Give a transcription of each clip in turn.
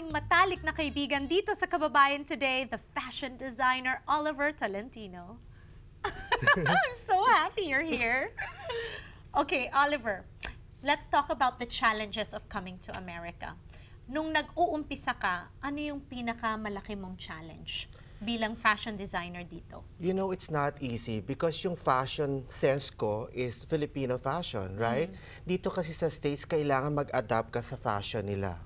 aking matalik na kaibigan dito sa Kababayan Today, the fashion designer Oliver Tolentino. I'm so happy you're here. Okay, Oliver, let's talk about the challenges of coming to America. Nung nag-uumpisa ka, ano yung pinakamalaki mong challenge bilang fashion designer dito? You know, it's not easy because yung fashion sense ko is Filipino fashion, right? Dito kasi sa States, kailangan mag-adapt ka sa fashion nila.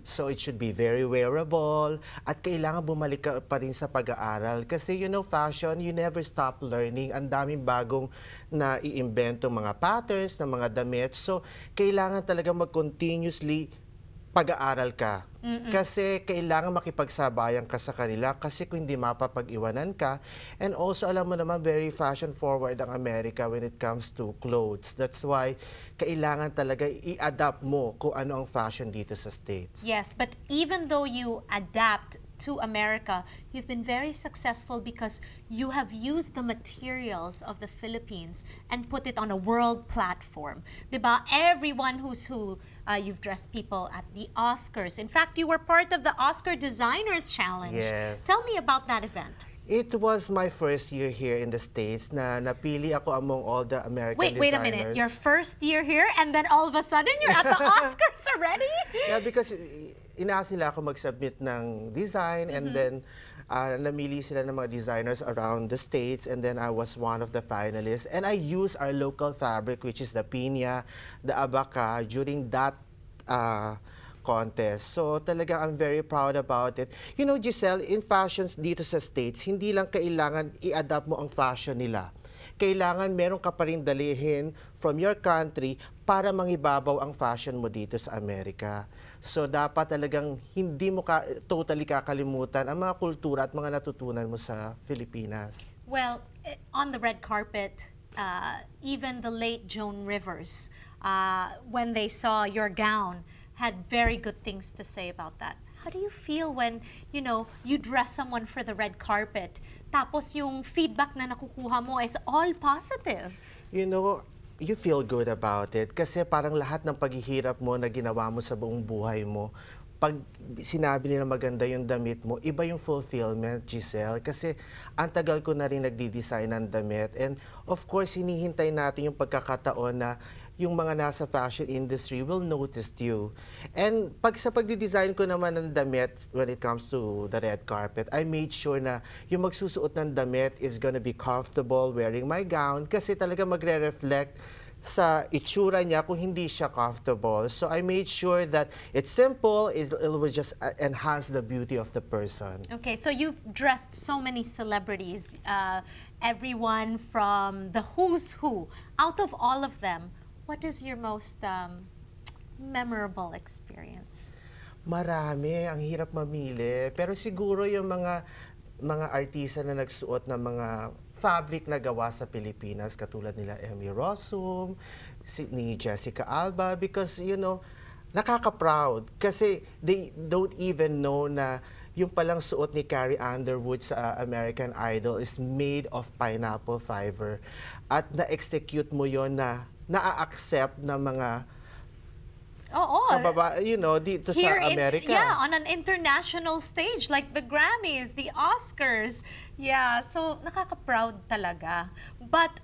So it should be very wearable at kailangan bumalik ka pa rin sa pag-aaral. Kasi you know, fashion, you never stop learning. Ang daming bagong na iimbento mga patterns ng mga damit. So kailangan talaga mag-continuously pag-aaral ka. Kasi kailangan makipagsabayan ka sa kanila kasi kung hindi mapapag-iwanan ka. And also, alam mo naman, very fashion-forward ang Amerika when it comes to clothes. That's why kailangan talaga i-adapt mo kung ano ang fashion dito sa States. Yes, but even though you adapt to America, you've been very successful because you have used the materials of the Philippines and put it on a world platform. Diba? Everyone who's who, you've dressed people at the Oscars. In fact, you were part of the Oscar Designers Challenge. Yes. Tell me about that event. It was my first year here in the States na napili ako among all the American designers. Wait a minute. Your first year here and then all of a sudden you're at the Oscars already? Yeah, because inaas nila ako mag-submit ng design and then namili sila ng mga designers around the States and then I was one of the finalists. And I used our local fabric, which is the piña, the abaca, during that contest. So talaga I'm very proud about it. You know, Giselle, in fashions dito sa States, hindi lang kailangan i-adapt mo ang fashion nila. Kailangan meron ka pa rin dalihin from your country para mangibabaw ang fashion mo dito sa Amerika. So dapat talagang hindi mo totally kakalimutan ang mga kultura at mga natutunan mo sa Pilipinas. Well, on the red carpet, even the late Joan Rivers, when they saw your gown, had very good things to say about that. How do you feel when, you know, you dress someone for the red carpet, tapos yung feedback na nakukuha mo is all positive? You know, you feel good about it kasi parang lahat ng paghihirap mo na ginawa mo sa buong buhay mo, pag sinabi nila maganda yung damit mo, iba yung fulfillment, Giselle. Kasi ang tagal ko na rin nagdi-design ng damit. And of course, hinihintay natin yung pagkakataon na yung mga nasa fashion industry will notice you. And sa pagdi-design ko naman ng damit when it comes to the red carpet, I made sure na yung magsusuot ng damit is gonna be comfortable wearing my gown kasi talaga magre-reflect sa itsura niya kung hindi siya comfortable. So I made sure that it's simple, it will just enhance the beauty of the person. Okay, so you've dressed so many celebrities, everyone from the who's who. Out of all of them, what is your most memorable experience? Marami, ang hirap mamili. Pero siguro yung mga artista na nagsuot ng mga fabric na gawa sa Pilipinas, katulad nila Emmy Rossum, ni Jessica Alba, because, you know, nakaka-proud. Kasi they don't even know na yung palang suot ni Carrie Underwood sa American Idol is made of pineapple fiber. At na-execute mo yon na na-accept ng mga you know, dito sa Amerika. Yeah, on an international stage like the Grammys, the Oscars. Yeah, so nakaka-proud talaga. But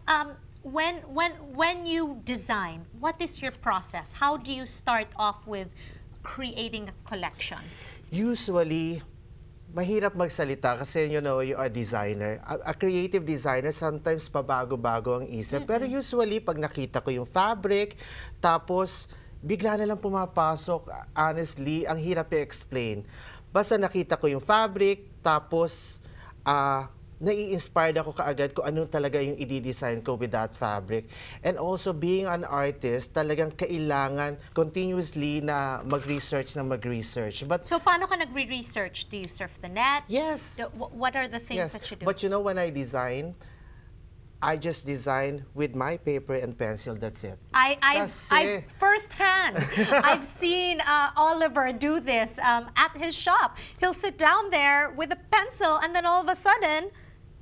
when you design, what is your process? How do you start off with creating a collection? Usually, mahirap magsalita kasi, you know, you're a designer. A creative designer, sometimes pabago-bago ang isip. Pero usually, pag nakita ko yung fabric, tapos bigla na lang pumapasok, honestly, ang hirap i-explain. Basta nakita ko yung fabric, tapos nai-inspired ako kaagad kung ano talaga yung i-design ko with that fabric. And also, being an artist, talagang kailangan continuously na mag-research. But so, paano ka nagre-research? Do you surf the net? yes. What are the things that you do? But you know, when I design, I just design with my paper and pencil, that's it. I've firsthand, I've seen Oliver do this at his shop. He'll sit down there with a pencil and then all of a sudden,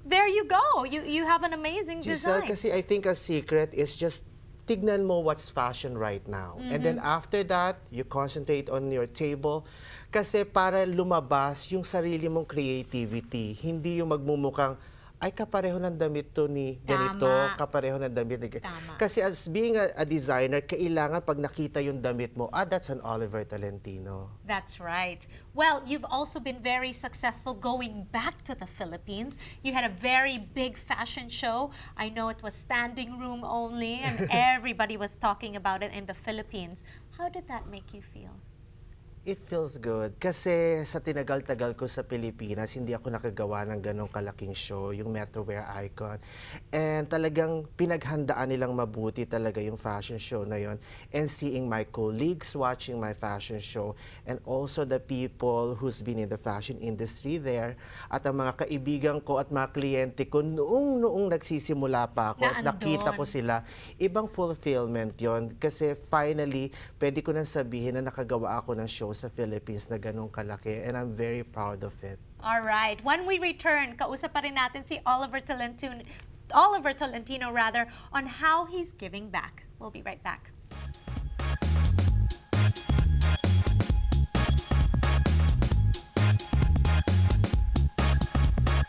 there you go. You have an amazing Giselle, design. kasi I think a secret is just tignan mo what's fashion right now. And then after that, you concentrate on your table kasi para lumabas yung sarili mong creativity. Hindi yung magmumukhang, ay kapareho ng damit to ni ganito, Tama. kapareho ng damit ni Tama. Kasi as being a designer, kailangan pag nakita yung damit mo, that's an Oliver Tolentino. That's right. Well, you've also been very successful going back to the Philippines. You had a very big fashion show. I know it was standing room only, and everybody was talking about it in the Philippines. How did that make you feel? It feels good. Kasi sa tinagal-tagal ko sa Pilipinas, hindi ako nakagawa ng ganong kalaking show, yung Metrowear Icon. And talagang pinaghandaan nilang mabuti talaga yung fashion show na yon. And seeing my colleagues watching my fashion show, and also the people who's been in the fashion industry there, at ang mga kaibigan ko at mga kliyente ko noong nagsisimula pa ako at nakita ko sila, ibang fulfillment yon. Kasi finally, pwede ko nang sabihin na nakagawa ako ng show sa Philippines na ganong kalaki, and I'm very proud of it. All right. When we return, kausap pa rin natin si Oliver Tolentino rather, on how he's giving back. We'll be right back.